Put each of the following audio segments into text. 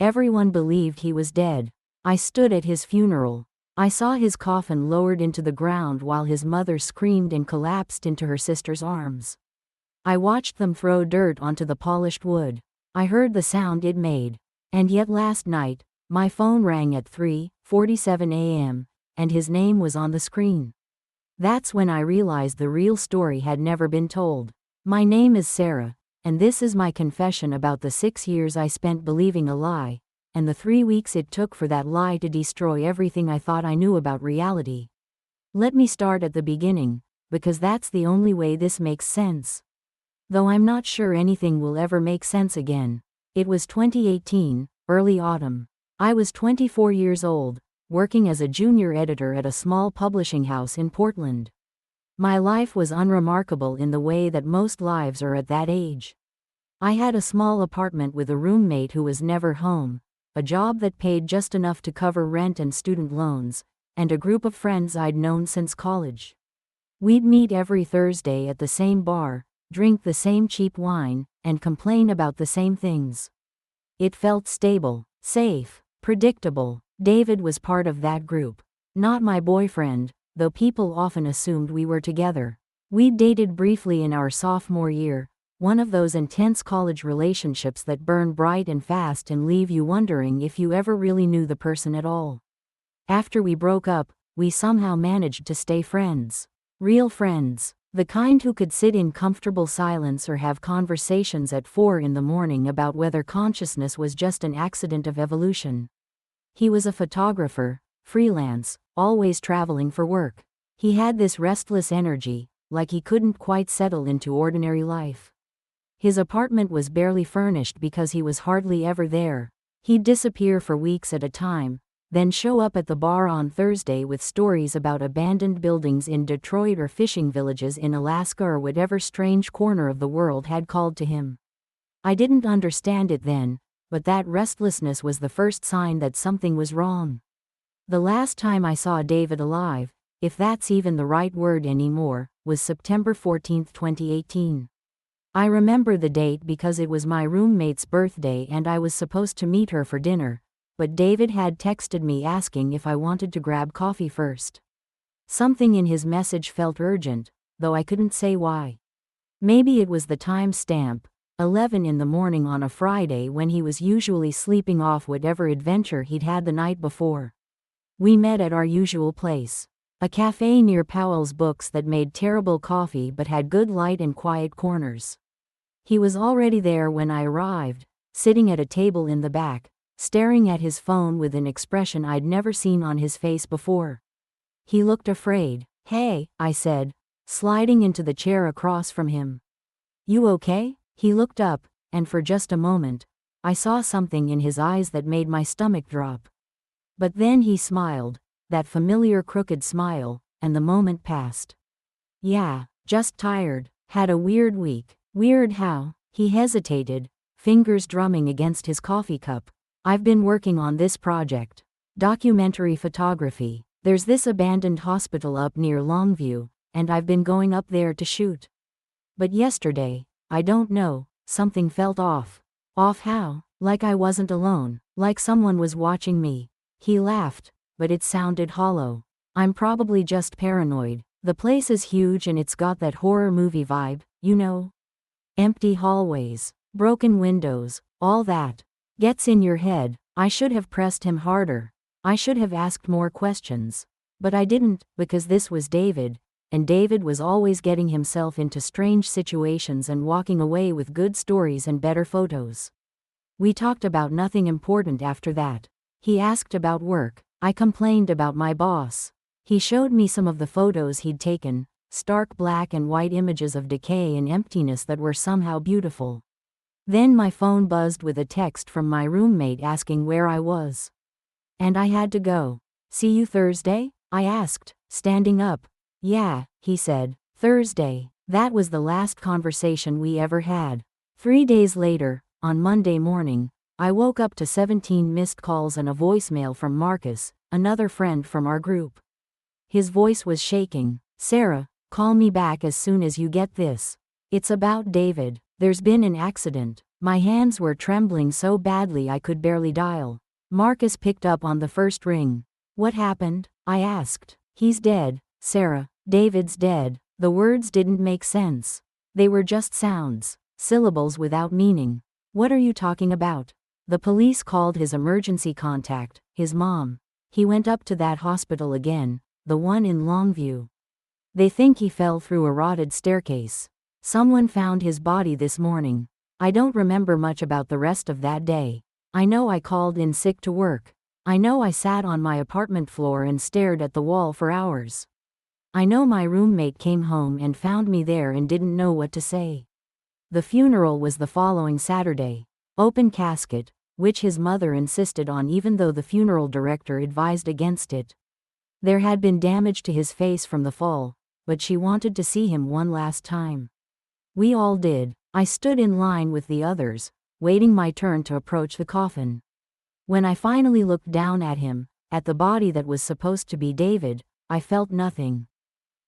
Everyone believed he was dead. I stood at his funeral. I saw his coffin lowered into the ground while his mother screamed and collapsed into her sister's arms. I watched them throw dirt onto the polished wood. I heard the sound it made. And yet last night, my phone rang at 3:47 a.m., and his name was on the screen. That's when I realized the real story had never been told. My name is Sarah, and this is my confession about the 6 years I spent believing a lie, and the 3 weeks it took for that lie to destroy everything I thought I knew about reality. Let me start at the beginning, because that's the only way this makes sense. Though I'm not sure anything will ever make sense again. It was 2018, early autumn. I was 24 years old, working as a junior editor at a small publishing house in Portland. My life was unremarkable in the way that most lives are at that age. I had a small apartment with a roommate who was never home, a job that paid just enough to cover rent and student loans, and a group of friends I'd known since college. We'd meet every Thursday at the same bar, drink the same cheap wine, and complain about the same things. It felt stable, safe, predictable. David was part of that group. Not my boyfriend, though people often assumed we were together. We dated briefly in our sophomore year, one of those intense college relationships that burn bright and fast and leave you wondering if you ever really knew the person at all. After we broke up, we somehow managed to stay friends. Real friends. The kind who could sit in comfortable silence or have conversations at 4 in the morning about whether consciousness was just an accident of evolution. He was a photographer, freelance, always traveling for work. He had this restless energy, like he couldn't quite settle into ordinary life. His apartment was barely furnished because he was hardly ever there. He'd disappear for weeks at a time, then show up at the bar on Thursday with stories about abandoned buildings in Detroit or fishing villages in Alaska or whatever strange corner of the world had called to him. I didn't understand it then, but that restlessness was the first sign that something was wrong. The last time I saw David alive, if that's even the right word anymore, was September 14, 2018. I remember the date because it was my roommate's birthday and I was supposed to meet her for dinner, but David had texted me asking if I wanted to grab coffee first. Something in his message felt urgent, though I couldn't say why. Maybe it was the time stamp, 11 in the morning on a Friday when he was usually sleeping off whatever adventure he'd had the night before. We met at our usual place, a cafe near Powell's Books that made terrible coffee but had good light and quiet corners. He was already there when I arrived, sitting at a table in the back, staring at his phone with an expression I'd never seen on his face before. He looked afraid. "Hey," I said, sliding into the chair across from him. "You okay?" He looked up, and for just a moment, I saw something in his eyes that made my stomach drop. But then he smiled, that familiar crooked smile, and the moment passed. "Yeah, just tired. Had a weird week." "Weird how?" He hesitated, fingers drumming against his coffee cup. "I've been working on this project. Documentary photography. There's this abandoned hospital up near Longview, and I've been going up there to shoot. But yesterday, I don't know, something felt off." "Off how?" "Like I wasn't alone, like someone was watching me." He laughed, but it sounded hollow. "I'm probably just paranoid. The place is huge and it's got that horror movie vibe, you know? Empty hallways, broken windows, all that. Gets in your head." I should have pressed him harder. I should have asked more questions. But I didn't, because this was David, and David was always getting himself into strange situations and walking away with good stories and better photos. We talked about nothing important after that. He asked about work. I complained about my boss. He showed me some of the photos he'd taken, stark black and white images of decay and emptiness that were somehow beautiful. Then my phone buzzed with a text from my roommate asking where I was. And I had to go. "See you Thursday?" I asked, standing up. "Yeah," he said, "Thursday." That was the last conversation we ever had. 3 days later, on Monday morning, I woke up to 17 missed calls and a voicemail from Marcus, another friend from our group. His voice was shaking. "Sarah, call me back as soon as you get this. It's about David. There's been an accident." My hands were trembling so badly I could barely dial. Marcus picked up on the first ring. What happened? I asked. He's dead, Sarah. David's dead. The words didn't make sense. They were just sounds, syllables without meaning. What are you talking about? The police called his emergency contact, his mom. He went up to that hospital again, the one in Longview. They think he fell through a rotted staircase. Someone found his body this morning. I don't remember much about the rest of that day. I know I called in sick to work. I know I sat on my apartment floor and stared at the wall for hours. I know my roommate came home and found me there and didn't know what to say. The funeral was the following Saturday. Open casket, which his mother insisted on even though the funeral director advised against it. There had been damage to his face from the fall, but she wanted to see him one last time. We all did. I stood in line with the others, waiting my turn to approach the coffin. When I finally looked down at him, at the body that was supposed to be David, I felt nothing.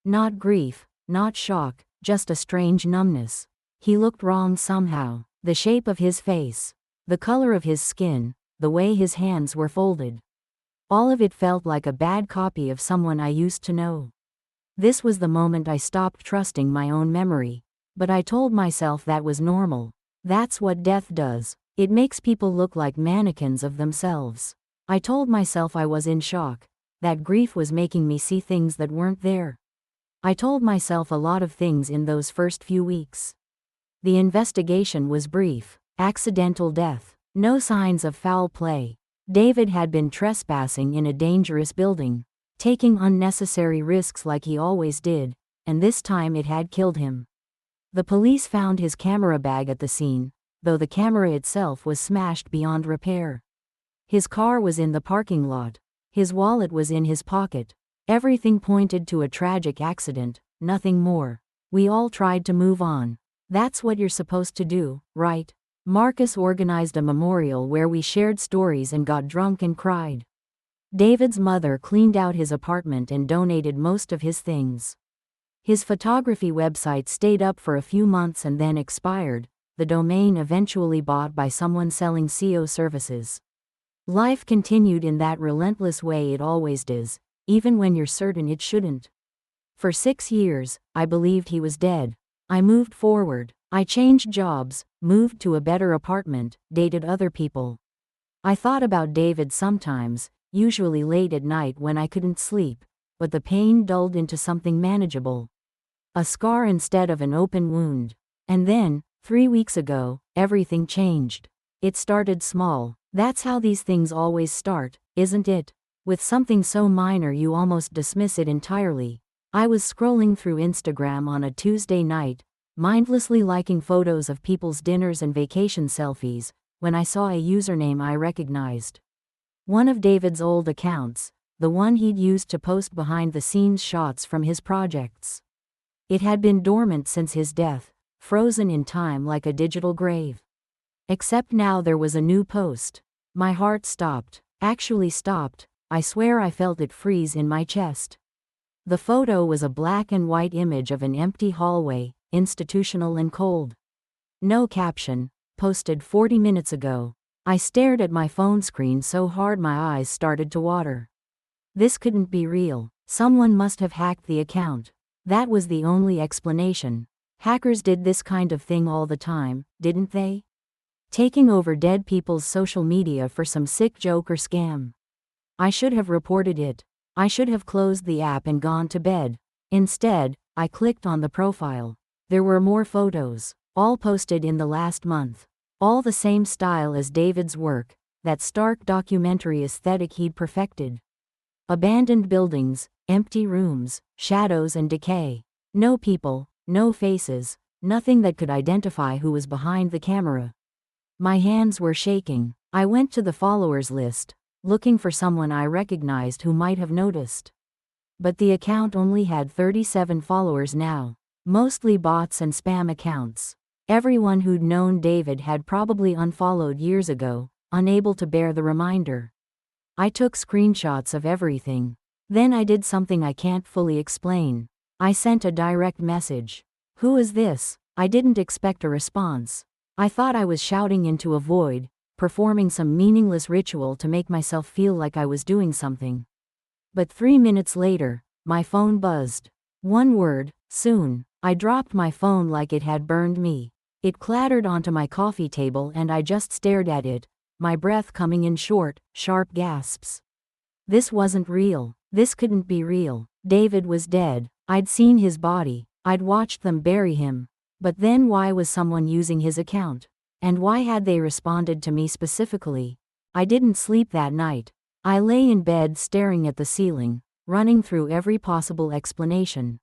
Not grief, not shock, just a strange numbness. He looked wrong somehow. The shape of his face, the color of his skin, the way his hands were folded. All of it felt like a bad copy of someone I used to know. This was the moment I stopped trusting my own memory. But I told myself that was normal. That's what death does. It makes people look like mannequins of themselves. I told myself I was in shock, that grief was making me see things that weren't there. I told myself a lot of things in those first few weeks. The investigation was brief. Accidental death. No signs of foul play. David had been trespassing in a dangerous building, taking unnecessary risks like he always did, and this time it had killed him. The police found his camera bag at the scene, though the camera itself was smashed beyond repair. His car was in the parking lot. His wallet was in his pocket. Everything pointed to a tragic accident, nothing more. We all tried to move on. That's what you're supposed to do, right? Marcus organized a memorial where we shared stories and got drunk and cried. David's mother cleaned out his apartment and donated most of his things. His photography website stayed up for a few months and then expired, the domain eventually bought by someone selling SEO services. Life continued in that relentless way it always does, even when you're certain it shouldn't. For 6 years, I believed he was dead. I moved forward. I changed jobs, moved to a better apartment, dated other people. I thought about David sometimes, usually late at night when I couldn't sleep, but the pain dulled into something manageable. A scar instead of an open wound. And then, 3 weeks ago, everything changed. It started small. That's how these things always start, isn't it? With something so minor you almost dismiss it entirely. I was scrolling through Instagram on a Tuesday night, mindlessly liking photos of people's dinners and vacation selfies, when I saw a username I recognized. One of David's old accounts, the one he'd used to post behind-the-scenes shots from his projects. It had been dormant since his death, frozen in time like a digital grave. Except now there was a new post. My heart stopped. Actually stopped. I swear I felt it freeze in my chest. The photo was a black and white image of an empty hallway, institutional and cold. No caption, posted 40 minutes ago. I stared at my phone screen so hard my eyes started to water. This couldn't be real. Someone must have hacked the account. That was the only explanation. Hackers did this kind of thing all the time, didn't they? Taking over dead people's social media for some sick joke or scam. I should have reported it. I should have closed the app and gone to bed. Instead, I clicked on the profile. There were more photos, all posted in the last month. All the same style as David's work, that stark documentary aesthetic he'd perfected. Abandoned buildings, empty rooms, shadows and decay. No people, no faces, nothing that could identify who was behind the camera. My hands were shaking. I went to the followers list, looking for someone I recognized who might have noticed. But the account only had 37 followers now, mostly bots and spam accounts. Everyone who'd known David had probably unfollowed years ago, unable to bear the reminder. I took screenshots of everything. Then I did something I can't fully explain. I sent a direct message. Who is this? I didn't expect a response. I thought I was shouting into a void, performing some meaningless ritual to make myself feel like I was doing something. But 3 minutes later, my phone buzzed. One word, soon. I dropped my phone like it had burned me. It clattered onto my coffee table and I just stared at it, my breath coming in short, sharp gasps. This wasn't real. This couldn't be real. David was dead. I'd seen his body. I'd watched them bury him. But then why was someone using his account? And why had they responded to me specifically? I didn't sleep that night. I lay in bed staring at the ceiling, running through every possible explanation.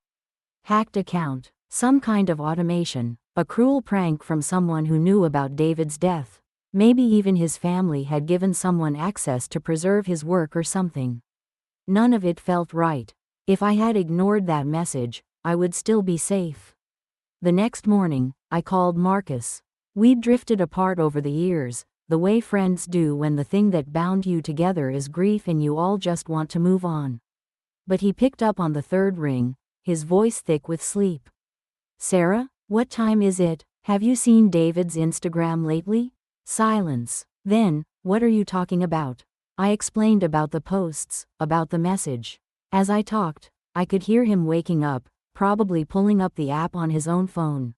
Hacked account. Some kind of automation. A cruel prank from someone who knew about David's death. Maybe even his family had given someone access to preserve his work or something. None of it felt right. If I had ignored that message, I would still be safe. The next morning, I called Marcus. We'd drifted apart over the years, the way friends do when the thing that bound you together is grief and you all just want to move on. But he picked up on the third ring, his voice thick with sleep. Sarah, what time is it? Have you seen David's Instagram lately? Silence. Then, what are you talking about? I explained about the posts, about the message. As I talked, I could hear him waking up, probably pulling up the app on his own phone.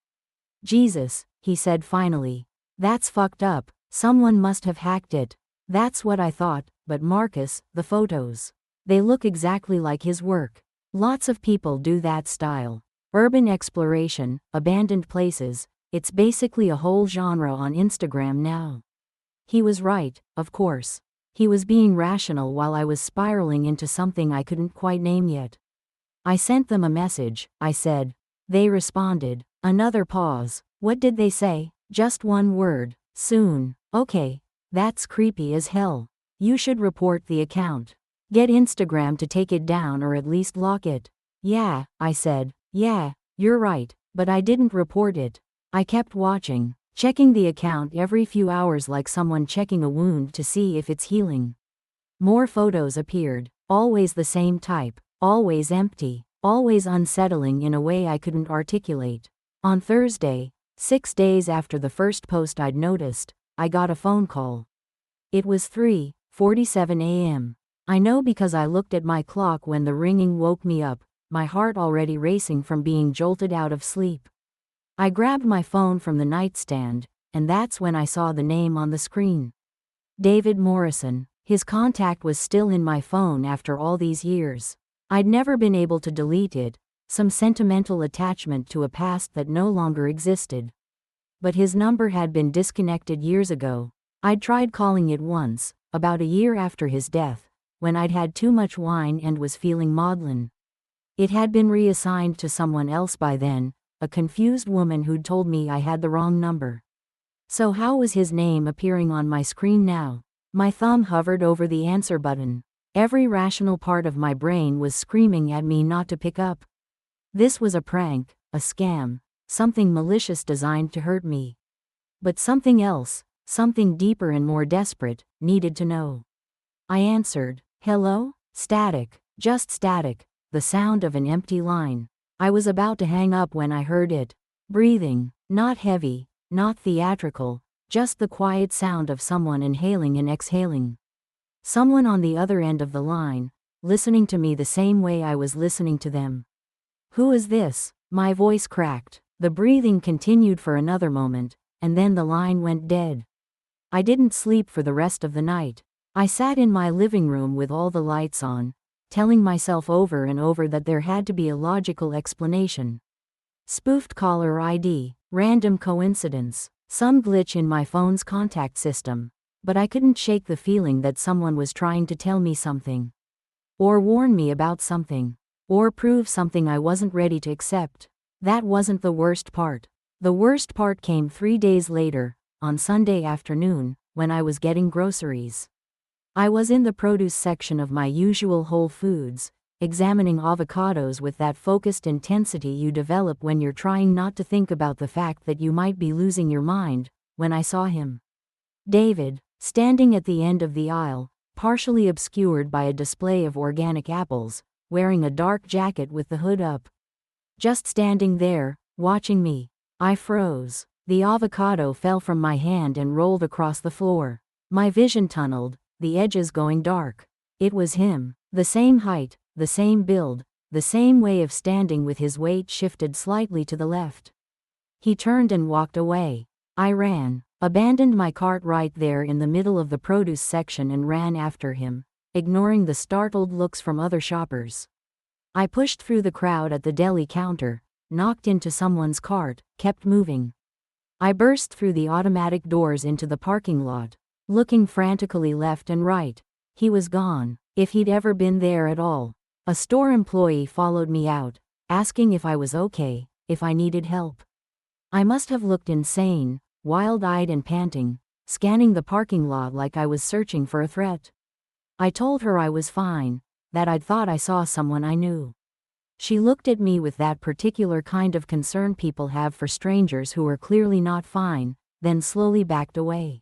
Jesus, he said finally. That's fucked up. Someone must have hacked it. That's what I thought, but Marcus, the photos. They look exactly like his work. Lots of people do that style. Urban exploration, abandoned places, it's basically a whole genre on Instagram now. He was right, of course. He was being rational while I was spiraling into something I couldn't quite name yet. I sent them a message, I said. They responded. Another pause. What did they say? Just one word. Soon. Okay. That's creepy as hell. You should report the account. Get Instagram to take it down or at least lock it. Yeah, I said. Yeah, you're right, but I didn't report it. I kept watching, checking the account every few hours like someone checking a wound to see if it's healing. More photos appeared, always the same type, always empty, always unsettling in a way I couldn't articulate. On Thursday, 6 days after the first post I'd noticed, I got a phone call. It was 3:47 a.m. I know because I looked at my clock when the ringing woke me up, my heart already racing from being jolted out of sleep. I grabbed my phone from the nightstand, and that's when I saw the name on the screen. David Morrison. His contact was still in my phone after all these years. I'd never been able to delete it, some sentimental attachment to a past that no longer existed. But his number had been disconnected years ago. I'd tried calling it once, about a year after his death, when I'd had too much wine and was feeling maudlin. It had been reassigned to someone else by then, a confused woman who'd told me I had the wrong number. So how was his name appearing on my screen now? My thumb hovered over the answer button. Every rational part of my brain was screaming at me not to pick up. This was a prank, a scam, something malicious designed to hurt me. But something else, something deeper and more desperate, needed to know. I answered. Hello? Static, just static, the sound of an empty line. I was about to hang up when I heard it. Breathing, not heavy, not theatrical, just the quiet sound of someone inhaling and exhaling. Someone on the other end of the line, listening to me the same way I was listening to them. Who is this? My voice cracked. The breathing continued for another moment, and then the line went dead. I didn't sleep for the rest of the night. I sat in my living room with all the lights on, telling myself over and over that there had to be a logical explanation. Spoofed caller ID, random coincidence, some glitch in my phone's contact system. But I couldn't shake the feeling that someone was trying to tell me something. Or warn me about something. Or prove something I wasn't ready to accept. That wasn't the worst part. The worst part came 3 days later, on Sunday afternoon, when I was getting groceries. I was in the produce section of my usual Whole Foods, examining avocados with that focused intensity you develop when you're trying not to think about the fact that you might be losing your mind, when I saw him. David, standing at the end of the aisle, partially obscured by a display of organic apples, wearing a dark jacket with the hood up. Just standing there, watching me. I froze. The avocado fell from my hand and rolled across the floor. My vision tunneled, the edges going dark. It was him. The same height, the same build, the same way of standing with his weight shifted slightly to the left. He turned and walked away. I ran, abandoned my cart right there in the middle of the produce section and ran after him, ignoring the startled looks from other shoppers. I pushed through the crowd at the deli counter, knocked into someone's cart, kept moving. I burst through the automatic doors into the parking lot, looking frantically left and right. He was gone, if he'd ever been there at all. A store employee followed me out, asking if I was okay, if I needed help. I must have looked insane, wild-eyed and panting, scanning the parking lot like I was searching for a threat. I told her I was fine, that I'd thought I saw someone I knew. She looked at me with that particular kind of concern people have for strangers who are clearly not fine, then slowly backed away.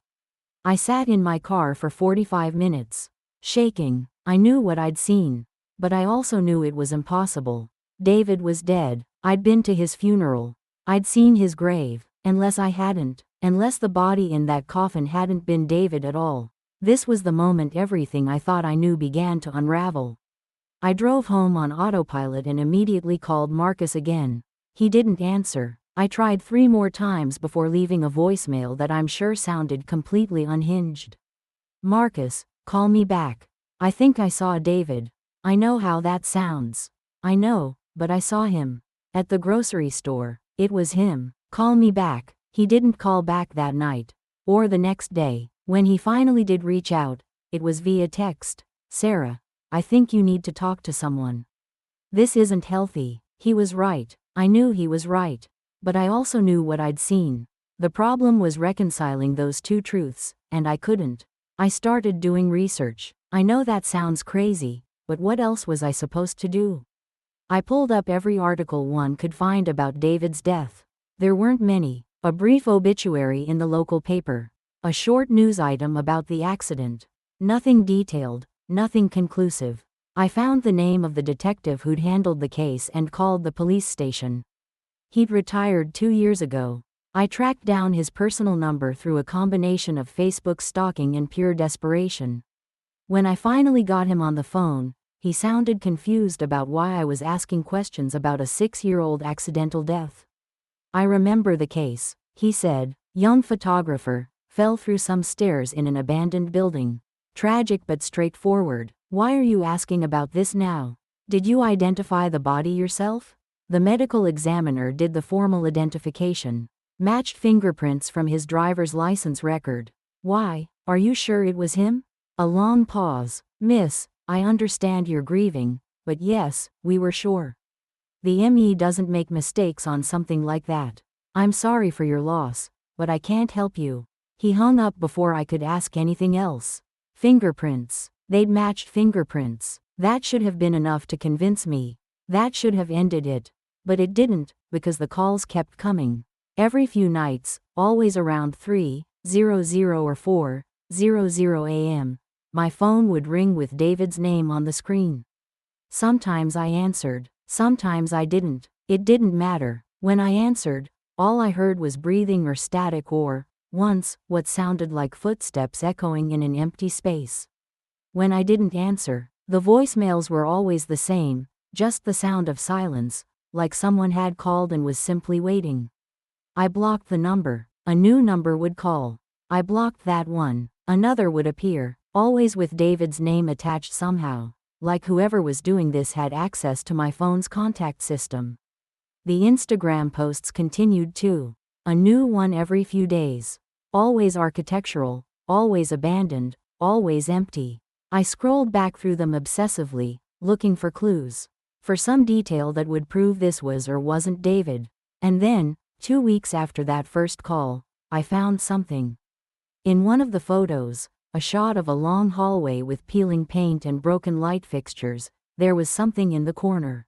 I sat in my car for 45 minutes, shaking. I knew what I'd seen, but I also knew it was impossible. David was dead. I'd been to his funeral. I'd seen his grave, unless the body in that coffin hadn't been David at all. This was the moment everything I thought I knew began to unravel. I drove home on autopilot and immediately called Marcus again. He didn't answer. I tried 3 more times before leaving a voicemail that I'm sure sounded completely unhinged. Marcus, call me back. I think I saw David. I know how that sounds. I know, but I saw him. At the grocery store. It was him. Call me back. He didn't call back that night. Or the next day. When he finally did reach out, it was via text. Sarah, I think you need to talk to someone. This isn't healthy. He was right. I knew he was right. But I also knew what I'd seen. The problem was reconciling those 2 truths, and I couldn't. I started doing research. I know that sounds crazy, but what else was I supposed to do? I pulled up every article one could find about David's death. There weren't many. A brief obituary in the local paper. A short news item about the accident. Nothing detailed, nothing conclusive. I found the name of the detective who'd handled the case and called the police station. He'd retired 2 years ago. I tracked down his personal number through a combination of Facebook stalking and pure desperation. When I finally got him on the phone, he sounded confused about why I was asking questions about a 6-year-old accidental death. I remember the case, he said. Young photographer, fell through some stairs in an abandoned building. Tragic but straightforward. Why are you asking about this now? Did you identify the body yourself? The medical examiner did the formal identification. Matched fingerprints from his driver's license record. Why, are you sure it was him? A long pause. Miss, I understand you're grieving, but yes, we were sure. The ME doesn't make mistakes on something like that. I'm sorry for your loss, but I can't help you. He hung up before I could ask anything else. Fingerprints. They'd matched fingerprints. That should have been enough to convince me. That should have ended it. But it didn't, because the calls kept coming. Every few nights, always around 3:00 or 4:00 a.m., my phone would ring with David's name on the screen. Sometimes I answered, sometimes I didn't. It didn't matter. When I answered, all I heard was breathing or static or, once, what sounded like footsteps echoing in an empty space. When I didn't answer, the voicemails were always the same, just the sound of silence, like someone had called and was simply waiting. I blocked the number. A new number would call. I blocked that one. Another would appear, always with David's name attached somehow, like whoever was doing this had access to my phone's contact system. The Instagram posts continued too. A new one every few days. Always architectural, always abandoned, always empty. I scrolled back through them obsessively, looking for clues. For some detail that would prove this was or wasn't David. And then, 2 weeks after that first call, I found something. In one of the photos, a shot of a long hallway with peeling paint and broken light fixtures, there was something in the corner.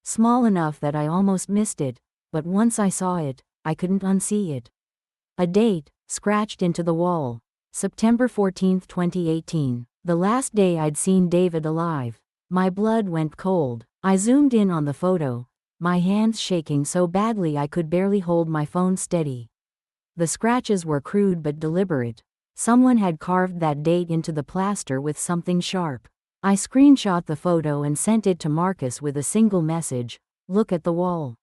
Small enough that I almost missed it, but once I saw it, I couldn't unsee it. A date, scratched into the wall. September 14, 2018. The last day I'd seen David alive. My blood went cold. I zoomed in on the photo, my hands shaking so badly I could barely hold my phone steady. The scratches were crude but deliberate. Someone had carved that date into the plaster with something sharp. I screenshot the photo and sent it to Marcus with a single message: "Look at the wall."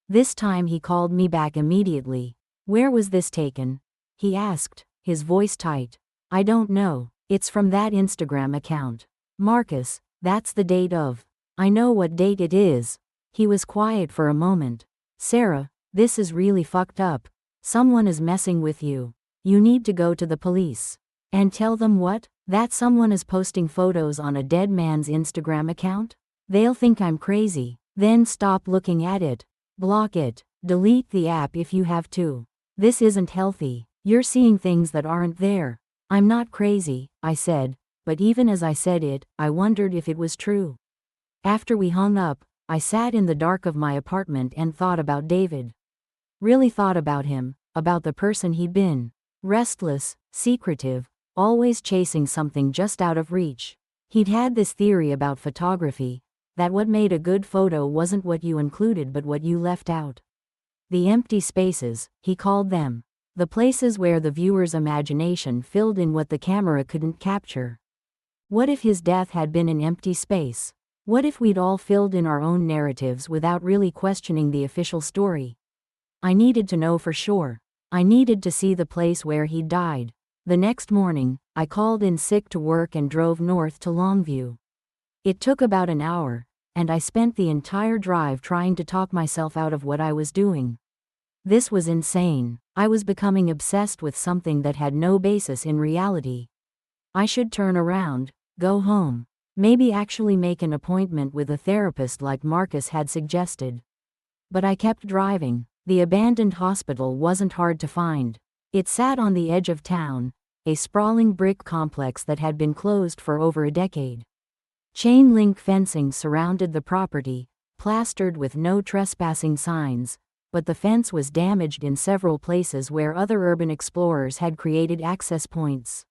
This time he called me back immediately. "Where was this taken?" he asked, his voice tight. "I don't know. It's from that Instagram account." "Marcus, that's the date of." "I know what date it is." He was quiet for a moment. "Sarah, this is really fucked up. Someone is messing with you. You need to go to the police." "And tell them what?" "That someone is posting photos on a dead man's Instagram account? They'll think I'm crazy. Then stop looking at it. Block it. Delete the app if you have to. This isn't healthy. You're seeing things that aren't there." "I'm not crazy," I said, but even as I said it, I wondered if it was true. After we hung up, I sat in the dark of my apartment and thought about David. Really thought about him, about the person he'd been. Restless, secretive, always chasing something just out of reach. He'd had this theory about photography, that what made a good photo wasn't what you included but what you left out. The empty spaces, he called them. The places where the viewer's imagination filled in what the camera couldn't capture. What if his death had been an empty space? What if we'd all filled in our own narratives without really questioning the official story? I needed to know for sure. I needed to see the place where he died. The next morning, I called in sick to work and drove north to Longview. It took about an hour, and I spent the entire drive trying to talk myself out of what I was doing. This was insane. I was becoming obsessed with something that had no basis in reality. I should turn around, go home, maybe actually make an appointment with a therapist like Marcus had suggested. But I kept driving. The abandoned hospital wasn't hard to find. It sat on the edge of town, a sprawling brick complex that had been closed for over a decade. Chain link fencing surrounded the property, plastered with no trespassing signs, but the fence was damaged in several places where other urban explorers had created access points.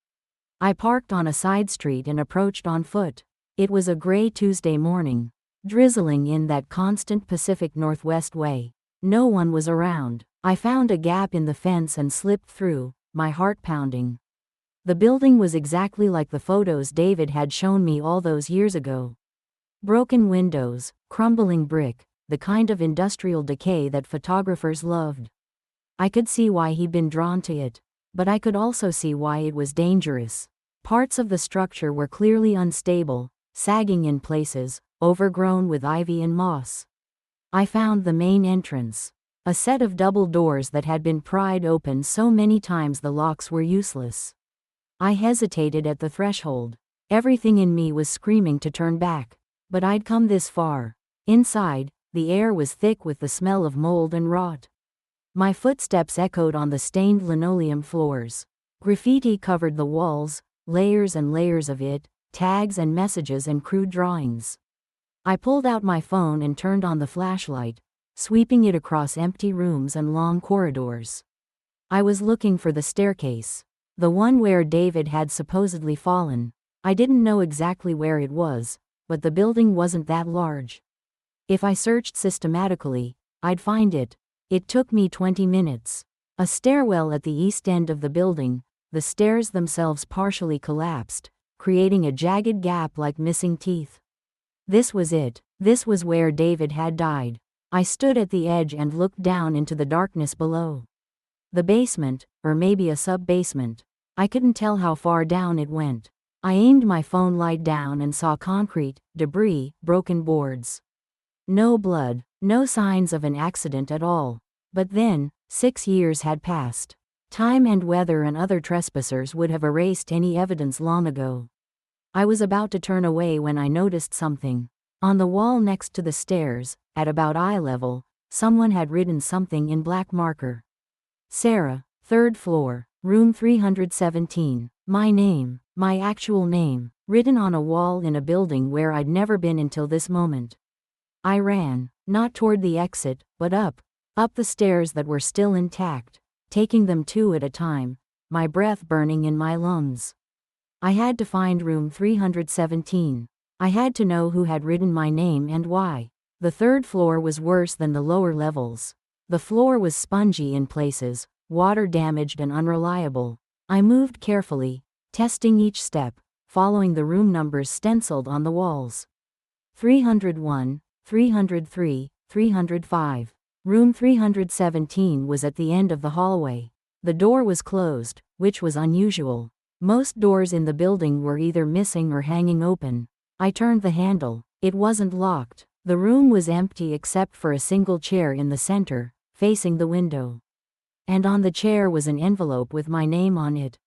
I parked on a side street and approached on foot. It was a gray Tuesday morning, drizzling in that constant Pacific Northwest way. No one was around. I found a gap in the fence and slipped through, my heart pounding. The building was exactly like the photos David had shown me all those years ago. Broken windows, crumbling brick, the kind of industrial decay that photographers loved. I could see why he'd been drawn to it, but I could also see why it was dangerous. Parts of the structure were clearly unstable, sagging in places, overgrown with ivy and moss. I found the main entrance. A set of double doors that had been pried open so many times the locks were useless. I hesitated at the threshold. Everything in me was screaming to turn back. But I'd come this far. Inside, the air was thick with the smell of mold and rot. My footsteps echoed on the stained linoleum floors. Graffiti covered the walls, layers and layers of it, tags and messages and crude drawings. I pulled out my phone and turned on the flashlight, sweeping it across empty rooms and long corridors. I was looking for the staircase, the one where David had supposedly fallen. I didn't know exactly where it was, but the building wasn't that large. If I searched systematically, I'd find it. It took me 20 minutes. A stairwell at the east end of the building, the stairs themselves partially collapsed, creating a jagged gap like missing teeth. This was it. This was where David had died. I stood at the edge and looked down into the darkness below. The basement, or maybe a sub-basement. I couldn't tell how far down it went. I aimed my phone light down and saw concrete, debris, broken boards. No blood, no signs of an accident at all. But then, 6 years had passed. Time and weather and other trespassers would have erased any evidence long ago. I was about to turn away when I noticed something. On the wall next to the stairs, at about eye level, someone had written something in black marker. "Sarah, 3rd floor, room 317. My name, my actual name, written on a wall in a building where I'd never been until this moment. I ran, not toward the exit, but up the stairs that were still intact, taking them 2 at a time, my breath burning in my lungs. I had to find room 317. I had to know who had written my name and why. The 3rd floor was worse than the lower levels. The floor was spongy in places, water damaged and unreliable. I moved carefully, testing each step, following the room numbers stenciled on the walls. 301, 303, 305. Room 317 was at the end of the hallway. The door was closed, which was unusual. Most doors in the building were either missing or hanging open. I turned the handle. It wasn't locked. The room was empty except for a single chair in the center, facing the window. And on the chair was an envelope with my name on it.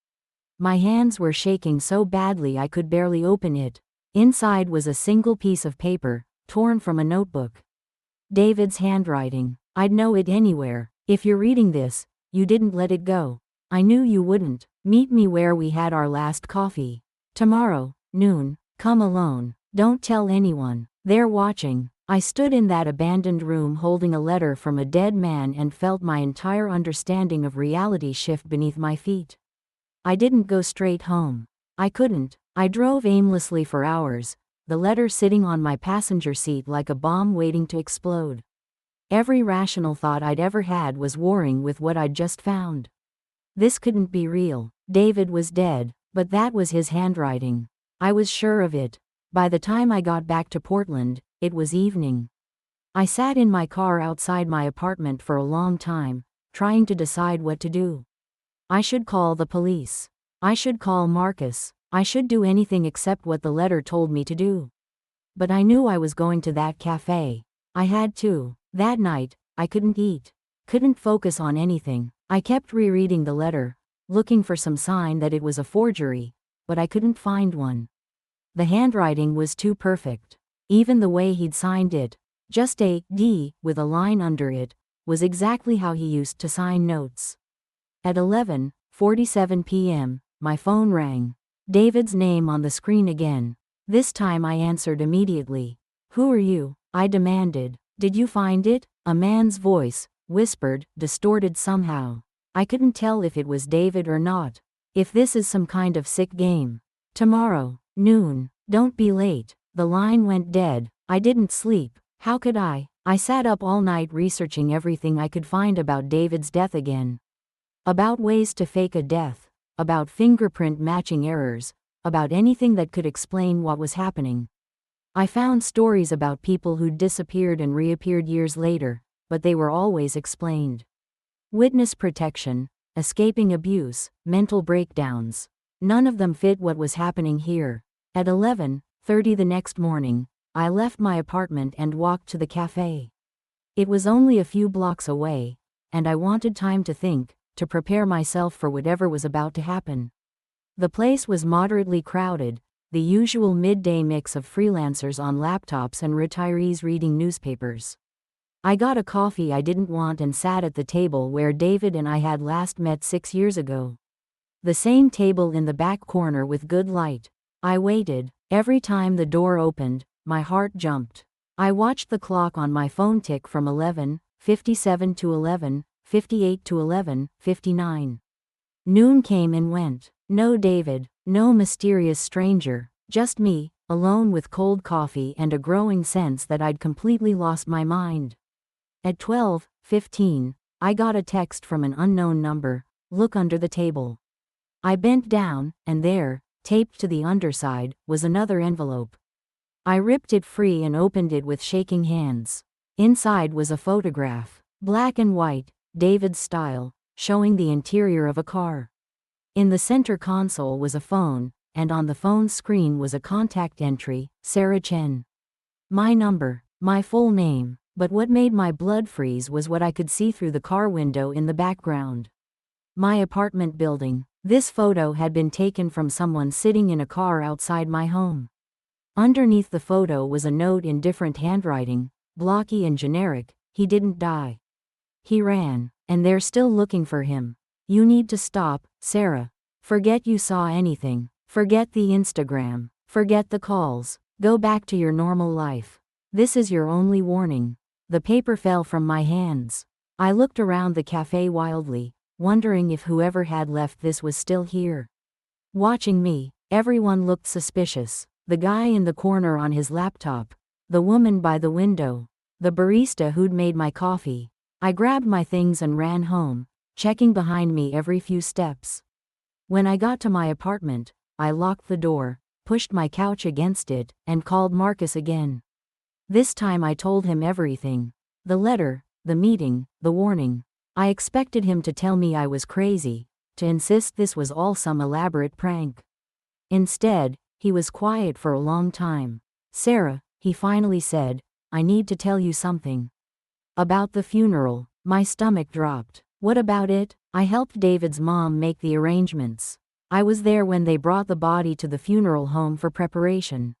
My hands were shaking so badly I could barely open it. Inside was a single piece of paper, torn from a notebook. David's handwriting. I'd know it anywhere. If you're reading this, you didn't let it go. I knew you wouldn't. Meet me where we had our last coffee. Tomorrow, noon. Come alone. Don't tell anyone. They're watching. I stood in that abandoned room holding a letter from a dead man and felt my entire understanding of reality shift beneath my feet. I didn't go straight home. I couldn't. I drove aimlessly for hours, the letter sitting on my passenger seat like a bomb waiting to explode. Every rational thought I'd ever had was warring with what I'd just found. This couldn't be real. David was dead, but that was his handwriting. I was sure of it. By the time I got back to Portland, it was evening. I sat in my car outside my apartment for a long time, trying to decide what to do. I should call the police. I should call Marcus. I should do anything except what the letter told me to do. But I knew I was going to that cafe. I had to. That night, I couldn't eat. Couldn't focus on anything. I kept rereading the letter, looking for some sign that it was a forgery, but I couldn't find one. The handwriting was too perfect. Even the way he'd signed it, just a D with a line under it, was exactly how he used to sign notes. At 11:47 p.m., my phone rang. David's name on the screen again. This time I answered immediately. "Who are you?" I demanded. "Did you find it?" A man's voice, whispered, distorted somehow. I couldn't tell if it was David or not. "If this is some kind of sick game. Tomorrow, noon. Don't be late." The line went dead. I didn't sleep. How could I? I sat up all night researching everything I could find about David's death again. About ways to fake a death. About fingerprint matching errors. About anything that could explain what was happening. I found stories about people who'd disappeared and reappeared years later, but they were always explained. Witness protection, escaping abuse, mental breakdowns. None of them fit what was happening here. At 11:30 the next morning, I left my apartment and walked to the cafe. It was only a few blocks away, and I wanted time to think, to prepare myself for whatever was about to happen. The place was moderately crowded, the usual midday mix of freelancers on laptops and retirees reading newspapers. I got a coffee I didn't want and sat at the table where David and I had last met 6 years ago. The same table in the back corner with good light. I waited. Every time the door opened, my heart jumped. I watched the clock on my phone tick from 11:57 to 11:58 to 11:59. Noon came and went. No David, no mysterious stranger, just me, alone with cold coffee and a growing sense that I'd completely lost my mind. At 12:15, I got a text from an unknown number. "Look under the table." I bent down, and there, taped to the underside, was another envelope. I ripped it free and opened it with shaking hands. Inside was a photograph, black and white, David's style, showing the interior of a car. In the center console was a phone, and on the phone's screen was a contact entry, Sarah Chen. My number, my full name, but what made my blood freeze was what I could see through the car window in the background. My apartment building. This photo had been taken from someone sitting in a car outside my home. Underneath the photo was a note in different handwriting, blocky and generic: "He didn't die. He ran, and they're still looking for him. You need to stop, Sarah. Forget you saw anything. Forget the Instagram. Forget the calls. Go back to your normal life. This is your only warning." The paper fell from my hands. I looked around the cafe wildly, wondering if whoever had left this was still here. Watching me, everyone looked suspicious. The guy in the corner on his laptop, the woman by the window, the barista who'd made my coffee. I grabbed my things and ran home, checking behind me every few steps. When I got to my apartment, I locked the door, pushed my couch against it, and called Marcus again. This time I told him everything. The letter, the meeting, the warning. I expected him to tell me I was crazy, to insist this was all some elaborate prank. Instead, he was quiet for a long time. "Sarah," he finally said, "I need to tell you something." "About the funeral." My stomach dropped. "What about it?" "I helped David's mom make the arrangements. I was there when they brought the body to the funeral home for preparation."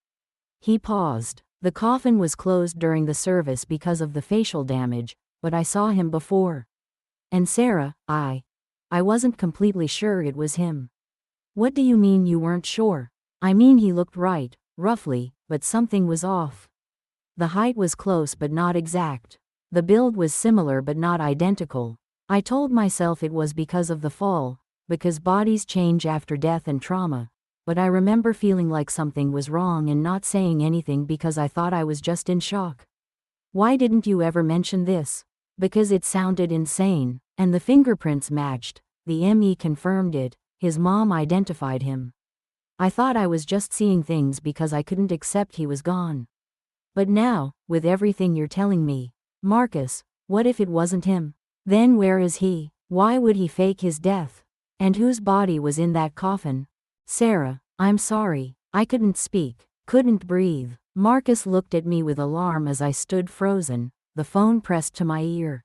He paused. "The coffin was closed during the service because of the facial damage, but I saw him before. And Sarah, I wasn't completely sure it was him." "What do you mean you weren't sure?" "I mean he looked right, roughly, but something was off. The height was close but not exact. The build was similar but not identical. I told myself it was because of the fall, because bodies change after death and trauma, but I remember feeling like something was wrong and not saying anything because I thought I was just in shock." "Why didn't you ever mention this?" "Because it sounded insane, and the fingerprints matched, the ME confirmed it, his mom identified him. I thought I was just seeing things because I couldn't accept he was gone. But now, with everything you're telling me, Marcus, what if it wasn't him? Then where is he? Why would he fake his death? And whose body was in that coffin?" "Sarah, I'm sorry." I couldn't speak, couldn't breathe. Marcus looked at me with alarm as I stood frozen, the phone pressed to my ear.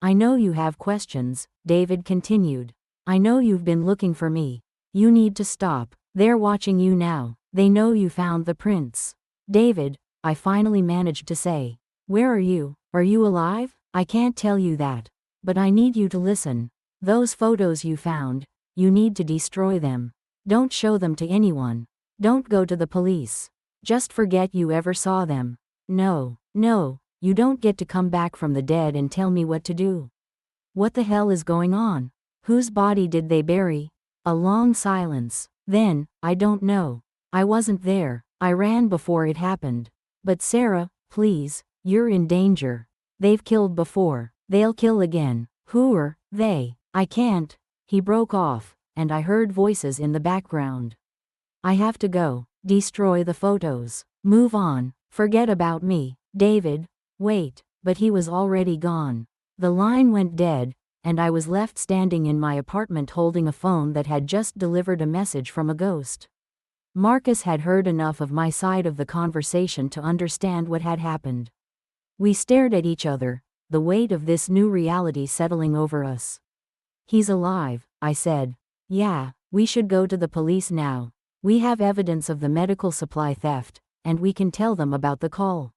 "I know you have questions," David continued. "I know you've been looking for me. You need to stop. They're watching you now. They know you found the prints." "David," I finally managed to say. "Where are you? Are you alive?" "I can't tell you that. But I need you to listen. Those photos you found, you need to destroy them. Don't show them to anyone. Don't go to the police. Just forget you ever saw them. No, you don't get to come back from the dead and tell me what to do." "What the hell is going on? Whose body did they bury?" A long silence. Then, "I don't know. I wasn't there. I ran before it happened." "But Sarah, please, you're in danger. They've killed before. They'll kill again." "Who are they?" "I can't." He broke off, and I heard voices in the background. "I have to go. Destroy the photos. Move on. Forget about me." "David, wait." But he was already gone. The line went dead, and I was left standing in my apartment holding a phone that had just delivered a message from a ghost. Marcus had heard enough of my side of the conversation to understand what had happened. We stared at each other, the weight of this new reality settling over us. "He's alive," I said. "Yeah, we should go to the police now. We have evidence of the medical supply theft, and we can tell them about the call."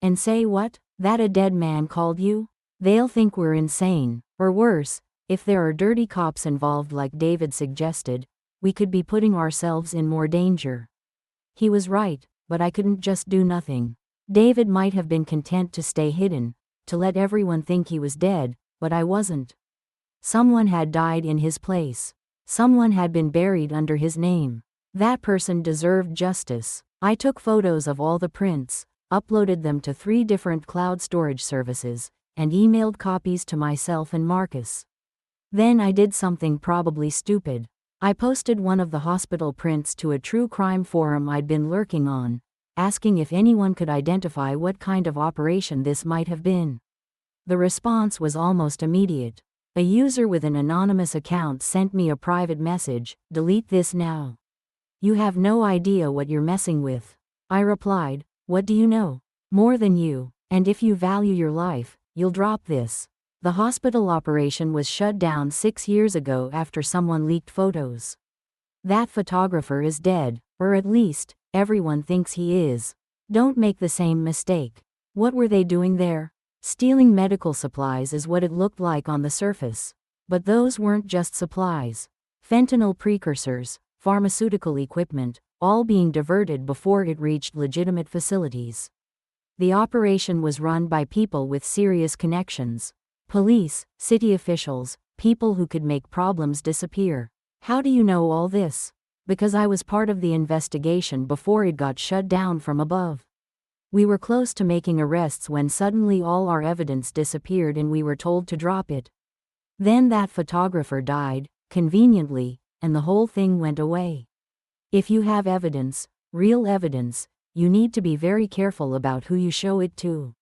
"And say what? That a dead man called you? They'll think we're insane. Or worse, if there are dirty cops involved like David suggested, we could be putting ourselves in more danger." He was right, but I couldn't just do nothing. David might have been content to stay hidden, to let everyone think he was dead, but I wasn't. Someone had died in his place. Someone had been buried under his name. That person deserved justice. I took photos of all the prints, uploaded them to 3 different cloud storage services, and emailed copies to myself and Marcus. Then I did something probably stupid. I posted one of the hospital prints to a true crime forum I'd been lurking on, asking if anyone could identify what kind of operation this might have been. The response was almost immediate. A user with an anonymous account sent me a private message, "Delete this now. You have no idea what you're messing with." I replied, "What do you know? More than you. And if you value your life, you'll drop this." The hospital operation was shut down 6 years ago after someone leaked photos. That photographer is dead, or at least, everyone thinks he is. Don't make the same mistake. What were they doing there? Stealing medical supplies is what it looked like on the surface. But those weren't just supplies. Fentanyl precursors, pharmaceutical equipment, all being diverted before it reached legitimate facilities. The operation was run by people with serious connections. Police, city officials, people who could make problems disappear. How do you know all this? Because I was part of the investigation before it got shut down from above. We were close to making arrests when suddenly all our evidence disappeared and we were told to drop it. Then that photographer died, conveniently, and the whole thing went away. If you have evidence, real evidence, you need to be very careful about who you show it to.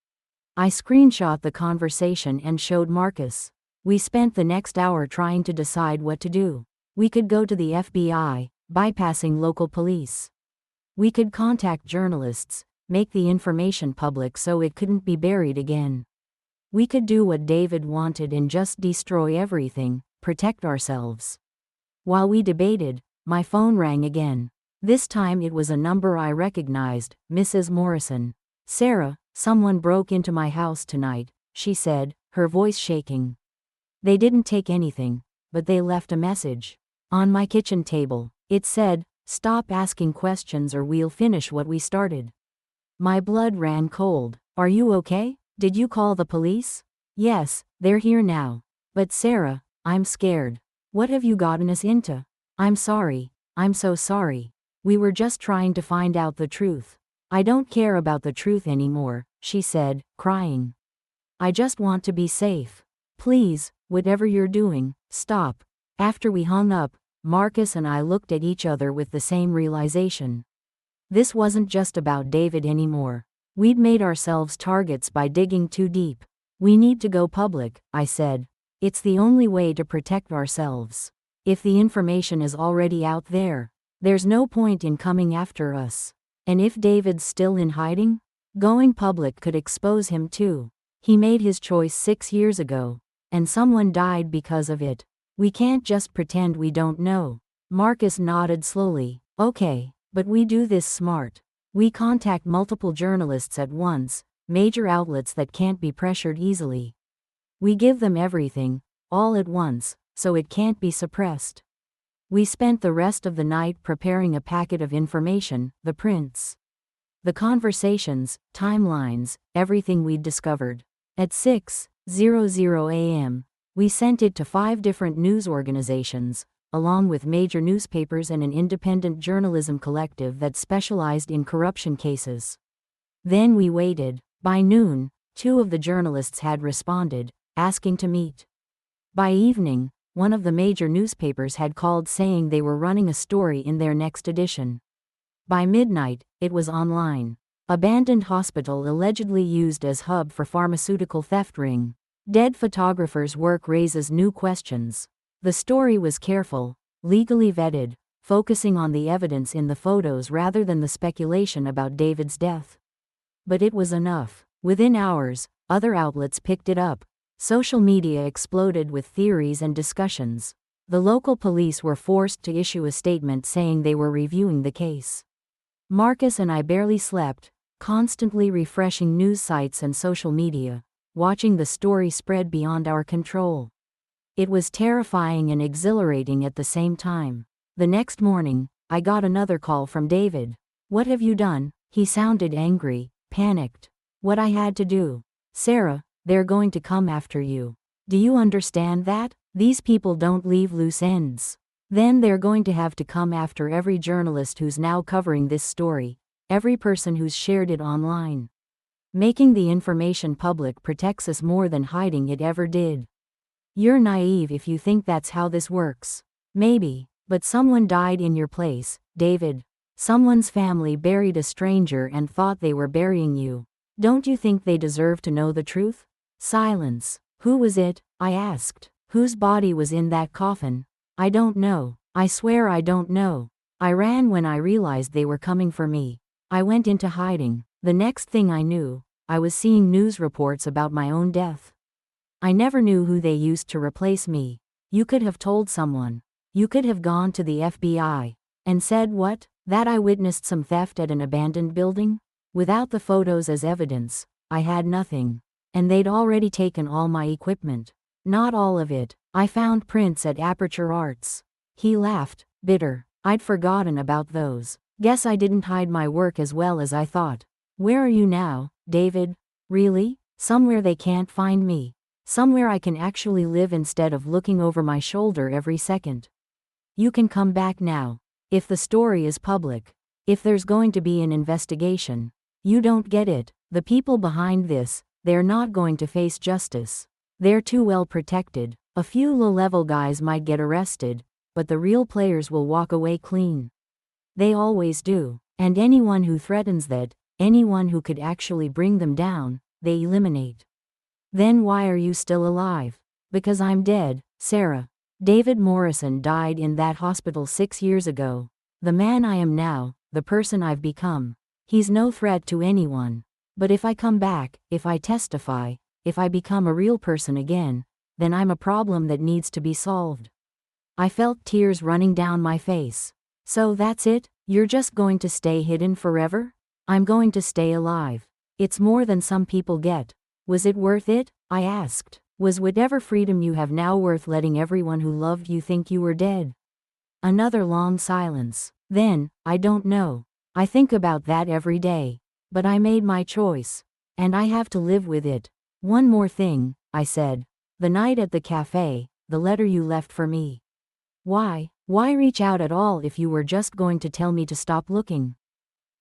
I screenshot the conversation and showed Marcus. We spent the next hour trying to decide what to do. We could go to the FBI, bypassing local police. We could contact journalists, make the information public so it couldn't be buried again. We could do what David wanted and just destroy everything, protect ourselves. While we debated, my phone rang again. This time it was a number I recognized, Mrs. Morrison. "Sarah, someone broke into my house tonight," she said, her voice shaking. "They didn't take anything, but they left a message. On my kitchen table, it said, 'Stop asking questions or we'll finish what we started.'" My blood ran cold. "Are you okay? Did you call the police?" "Yes, they're here now. But Sarah, I'm scared. What have you gotten us into?" "I'm sorry. I'm so sorry. We were just trying to find out the truth." "I don't care about the truth anymore," she said, crying. "I just want to be safe. Please, whatever you're doing, stop." After we hung up, Marcus and I looked at each other with the same realization. This wasn't just about David anymore. We'd made ourselves targets by digging too deep. "We need to go public," I said. "It's the only way to protect ourselves. If the information is already out there, there's no point in coming after us. And if David's still in hiding, going public could expose him too. He made his choice 6 years ago, and someone died because of it. We can't just pretend we don't know." Marcus nodded slowly. "Okay, but we do this smart. We contact multiple journalists at once, major outlets that can't be pressured easily. We give them everything, all at once, so it can't be suppressed." We spent the rest of the night preparing a packet of information, the prints, the conversations, timelines, everything we'd discovered. At 6:00 a.m., we sent it to 5 different news organizations, along with major newspapers and an independent journalism collective that specialized in corruption cases. Then we waited. By noon, 2 of the journalists had responded, asking to meet. By evening, one of the major newspapers had called saying they were running a story in their next edition. By midnight, it was online. Abandoned hospital allegedly used as hub for pharmaceutical theft ring. Dead photographer's work raises new questions. The story was careful, legally vetted, focusing on the evidence in the photos rather than the speculation about David's death. But it was enough. Within hours, other outlets picked it up. Social media exploded with theories and discussions. The local police were forced to issue a statement saying they were reviewing the case. Marcus and I barely slept, constantly refreshing news sites and social media, watching the story spread beyond our control. It was terrifying and exhilarating at the same time. The next morning, I got another call from David. "What have you done?" He sounded angry, panicked. "What I had to do. Sarah, they're going to come after you. Do you understand that? These people don't leave loose ends. Then they're going to have to come after every journalist who's now covering this story, every person who's shared it online. Making the information public protects us more than hiding it ever did. You're naive if you think that's how this works. Maybe, but someone died in your place, David. Someone's family buried a stranger and thought they were burying you. Don't you think they deserve to know the truth?" Silence. "Who was it?" I asked. "Whose body was in that coffin?" "I don't know. I swear I don't know. I ran when I realized they were coming for me. I went into hiding. The next thing I knew, I was seeing news reports about my own death. I never knew who they used to replace me." "You could have told someone. You could have gone to the FBI. And said what? That I witnessed some theft at an abandoned building? Without the photos as evidence, I had nothing. And they'd already taken all my equipment. Not all of it. I found prints at Aperture Arts." He laughed, bitter. "I'd forgotten about those. Guess I didn't hide my work as well as I thought." "Where are you now, David?" "Really? Somewhere they can't find me. Somewhere I can actually live instead of looking over my shoulder every second. You can come back now. If the story is public. If there's going to be an investigation. You don't get it. The people behind this, they're not going to face justice. They're too well protected. A few low-level guys might get arrested, but the real players will walk away clean. They always do. And anyone who threatens that, anyone who could actually bring them down, they eliminate. Then why are you still alive? Because I'm dead, Sarah. David Morrison died in that hospital 6 years ago. The man I am now, the person I've become. He's no threat to anyone. But if I come back, if I testify, if I become a real person again, then I'm a problem that needs to be solved. I felt tears running down my face. So that's it? You're just going to stay hidden forever? I'm going to stay alive. It's more than some people get. Was it worth it? I asked. Was whatever freedom you have now worth letting everyone who loved you think you were dead? Another long silence. Then, I don't know. I think about that every day. But I made my choice. And I have to live with it. One more thing, I said. The night at the cafe, the letter you left for me. Why reach out at all if you were just going to tell me to stop looking?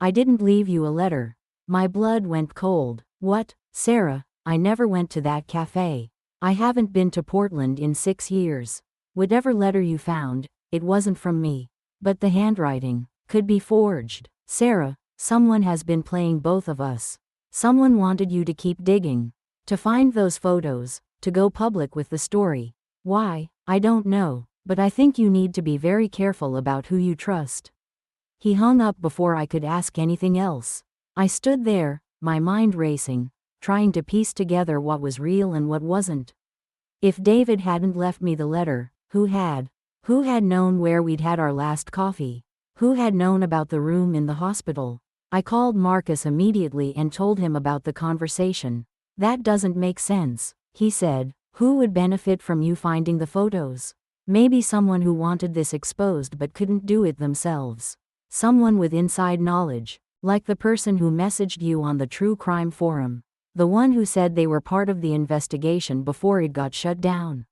I didn't leave you a letter. My blood went cold. What, Sarah? I never went to that cafe. I haven't been to Portland in 6 years. Whatever letter you found, it wasn't from me. But the handwriting could be forged. Sarah, someone has been playing both of us. Someone wanted you to keep digging. To find those photos, to go public with the story. Why? I don't know, but I think you need to be very careful about who you trust. He hung up before I could ask anything else. I stood there, my mind racing, trying to piece together what was real and what wasn't. If David hadn't left me the letter, who had? Who had known where we'd had our last coffee? Who had known about the room in the hospital? I called Marcus immediately and told him about the conversation. That doesn't make sense, he said. Who would benefit from you finding the photos? Maybe someone who wanted this exposed but couldn't do it themselves. Someone with inside knowledge, like the person who messaged you on the true crime forum. The one who said they were part of the investigation before it got shut down.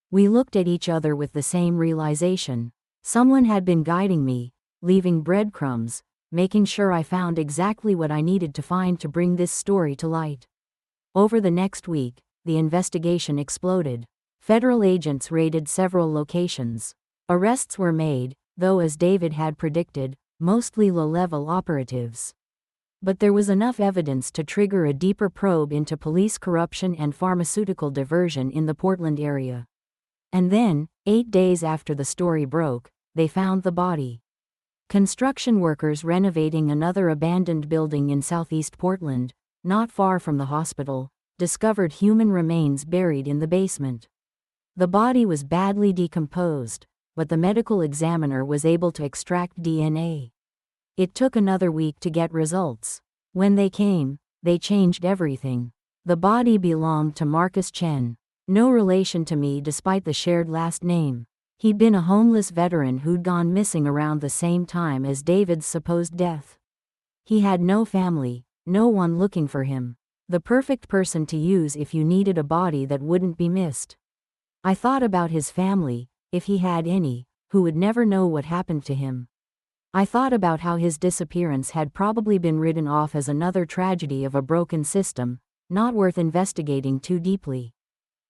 We looked at each other with the same realization. Someone had been guiding me, leaving breadcrumbs, making sure I found exactly what I needed to find to bring this story to light. Over the next week, the investigation exploded. Federal agents raided several locations. Arrests were made, though as David had predicted, mostly low-level operatives. But there was enough evidence to trigger a deeper probe into police corruption and pharmaceutical diversion in the Portland area. And then, 8 days after the story broke, they found the body. Construction workers renovating another abandoned building in southeast Portland, not far from the hospital, discovered human remains buried in the basement. The body was badly decomposed, but the medical examiner was able to extract DNA. It took another week to get results. When they came, they changed everything. The body belonged to Marcus Chen. No relation to me despite the shared last name. He'd been a homeless veteran who'd gone missing around the same time as David's supposed death. He had no family, no one looking for him. The perfect person to use if you needed a body that wouldn't be missed. I thought about his family, if he had any, who would never know what happened to him. I thought about how his disappearance had probably been written off as another tragedy of a broken system, not worth investigating too deeply.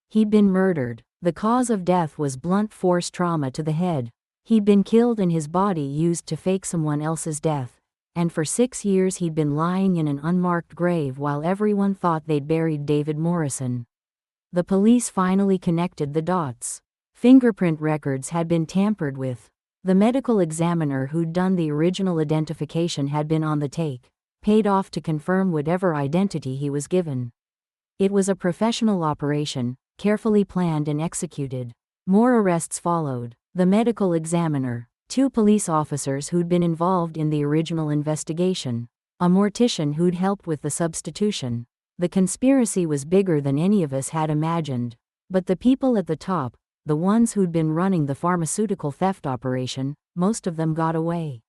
He'd been murdered. The cause of death was blunt force trauma to the head. He'd been killed and his body used to fake someone else's death. And for 6 years he'd been lying in an unmarked grave while everyone thought they'd buried David Morrison. The police finally connected the dots. Fingerprint records had been tampered with. The medical examiner who'd done the original identification had been on the take, paid off to confirm whatever identity he was given. It was a professional operation, carefully planned and executed. More arrests followed. The medical examiner, 2 police officers who'd been involved in the original investigation, a mortician who'd helped with the substitution. The conspiracy was bigger than any of us had imagined. But the people at the top, the ones who'd been running the pharmaceutical theft operation, most of them got away.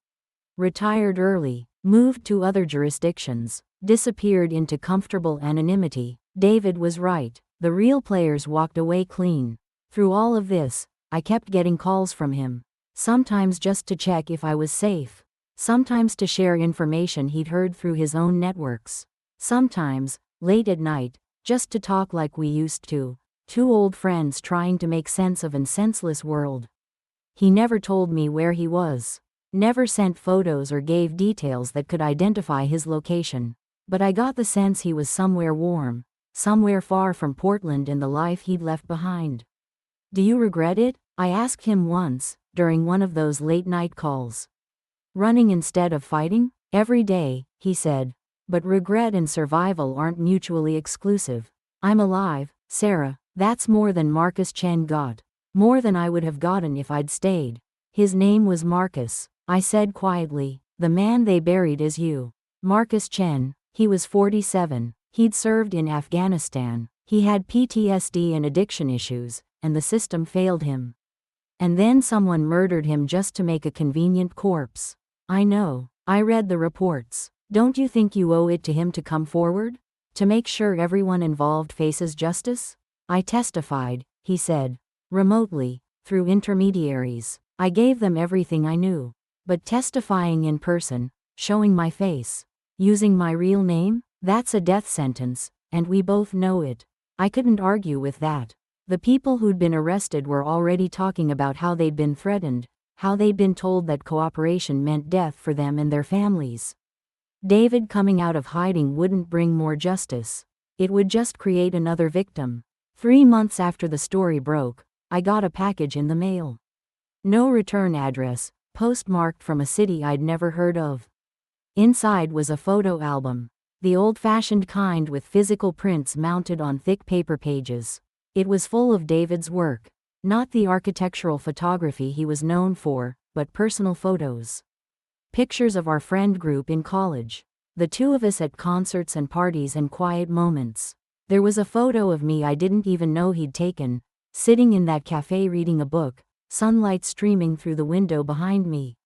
Retired early, moved to other jurisdictions, disappeared into comfortable anonymity. David was right. The real players walked away clean. Through all of this, I kept getting calls from him. Sometimes just to check if I was safe. Sometimes to share information he'd heard through his own networks. Sometimes, late at night, just to talk like we used to. Two old friends trying to make sense of an senseless world. He never told me where he was. Never sent photos or gave details that could identify his location. But I got the sense he was somewhere warm, somewhere far from Portland and the life he'd left behind. Do you regret it? I asked him once, during one of those late-night calls. Running instead of fighting? Every day, he said. But regret and survival aren't mutually exclusive. I'm alive, Sarah. That's more than Marcus Chen got. More than I would have gotten if I'd stayed. His name was Marcus, I said quietly. The man they buried is you. Marcus Chen. He was 47. He'd served in Afghanistan. He had PTSD and addiction issues, and the system failed him. And then someone murdered him just to make a convenient corpse. I know. I read the reports. Don't you think you owe it to him to come forward? To make sure everyone involved faces justice? I testified, he said. Remotely, through intermediaries. I gave them everything I knew. But testifying in person, showing my face, using my real name, that's a death sentence, and we both know it. I couldn't argue with that. The people who'd been arrested were already talking about how they'd been threatened, how they'd been told that cooperation meant death for them and their families. David coming out of hiding wouldn't bring more justice. It would just create another victim. 3 months after the story broke, I got a package in the mail. No return address, postmarked from a city I'd never heard of. Inside was a photo album. The old-fashioned kind with physical prints mounted on thick paper pages. It was full of David's work. Not the architectural photography he was known for, but personal photos. Pictures of our friend group in college. The two of us at concerts and parties and quiet moments. There was a photo of me I didn't even know he'd taken, sitting in that cafe reading a book, sunlight streaming through the window behind me.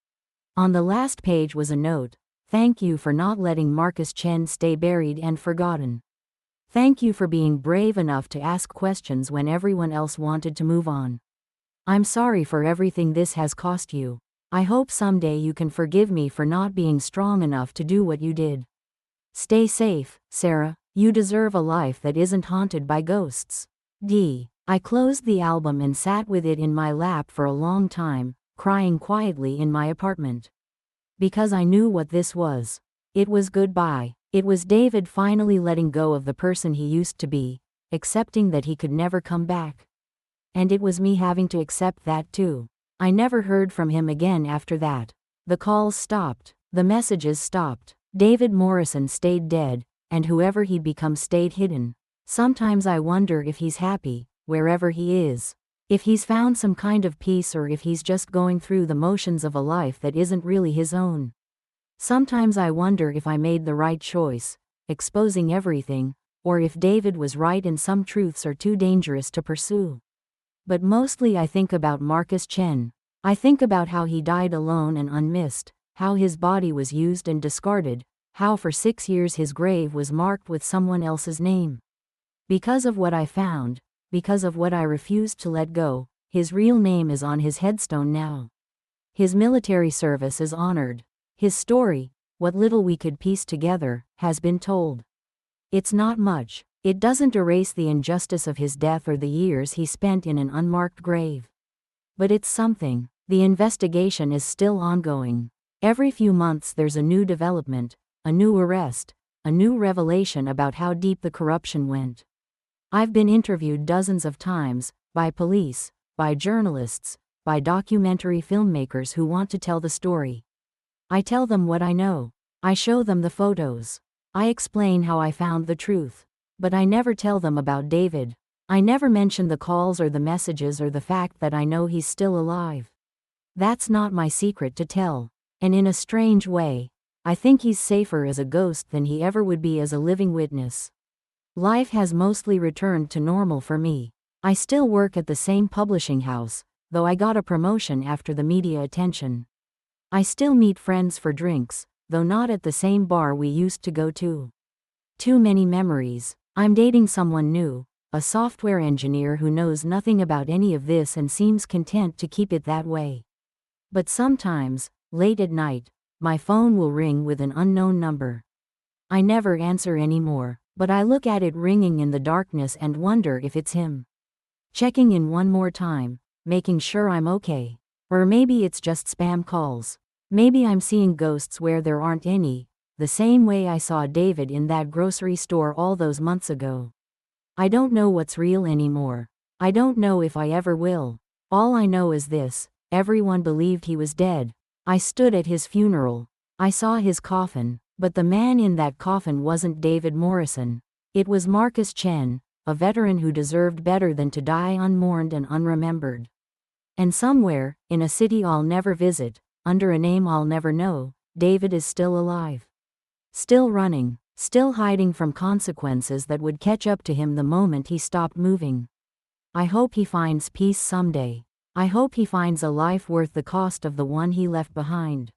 On the last page was a note. Thank you for not letting Marcus Chen stay buried and forgotten. Thank you for being brave enough to ask questions when everyone else wanted to move on. I'm sorry for everything this has cost you. I hope someday you can forgive me for not being strong enough to do what you did. Stay safe, Sarah. You deserve a life that isn't haunted by ghosts. D. I closed the album and sat with it in my lap for a long time, crying quietly in my apartment. Because I knew what this was. It was goodbye. It was David finally letting go of the person he used to be, accepting that he could never come back. And it was me having to accept that too. I never heard from him again after that. The calls stopped. The messages stopped. David Morrison stayed dead, and whoever he'd become stayed hidden. Sometimes I wonder if he's happy, wherever he is. If he's found some kind of peace or if he's just going through the motions of a life that isn't really his own. Sometimes I wonder if I made the right choice, exposing everything, or if David was right and some truths are too dangerous to pursue. But mostly I think about Marcus Chen. I think about how he died alone and unmissed, how his body was used and discarded, how for 6 years his grave was marked with someone else's name. Because of what I found, because of what I refused to let go, his real name is on his headstone now. His military service is honored. His story, what little we could piece together, has been told. It's not much. It doesn't erase the injustice of his death or the years he spent in an unmarked grave. But it's something. The investigation is still ongoing. Every few months there's a new development, a new arrest, a new revelation about how deep the corruption went. I've been interviewed dozens of times, by police, by journalists, by documentary filmmakers who want to tell the story. I tell them what I know. I show them the photos. I explain how I found the truth. But I never tell them about David. I never mention the calls or the messages or the fact that I know he's still alive. That's not my secret to tell. And in a strange way, I think he's safer as a ghost than he ever would be as a living witness. Life has mostly returned to normal for me. I still work at the same publishing house, though I got a promotion after the media attention. I still meet friends for drinks, though not at the same bar we used to go to. Too many memories. I'm dating someone new, a software engineer who knows nothing about any of this and seems content to keep it that way. But sometimes, late at night, my phone will ring with an unknown number. I never answer anymore, but I look at it ringing in the darkness and wonder if it's him. Checking in one more time, making sure I'm okay. Or maybe it's just spam calls. Maybe I'm seeing ghosts where there aren't any, the same way I saw David in that grocery store all those months ago. I don't know what's real anymore. I don't know if I ever will. All I know is this: everyone believed he was dead. I stood at his funeral. I saw his coffin, but the man in that coffin wasn't David Morrison. It was Marcus Chen, a veteran who deserved better than to die unmourned and unremembered. And somewhere, in a city I'll never visit, under a name I'll never know, David is still alive. Still running, still hiding from consequences that would catch up to him the moment he stopped moving. I hope he finds peace someday. I hope he finds a life worth the cost of the one he left behind.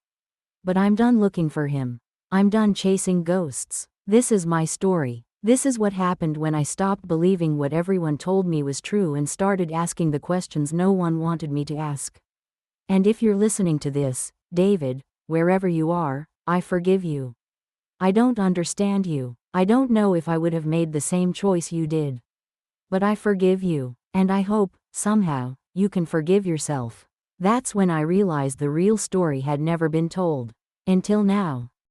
But I'm done looking for him. I'm done chasing ghosts. This is my story. This is what happened when I stopped believing what everyone told me was true and started asking the questions no one wanted me to ask. And if you're listening to this, David, wherever you are, I forgive you. I don't understand you. I don't know if I would have made the same choice you did. But I forgive you, and I hope, somehow, you can forgive yourself. That's when I realized the real story had never been told. Until now.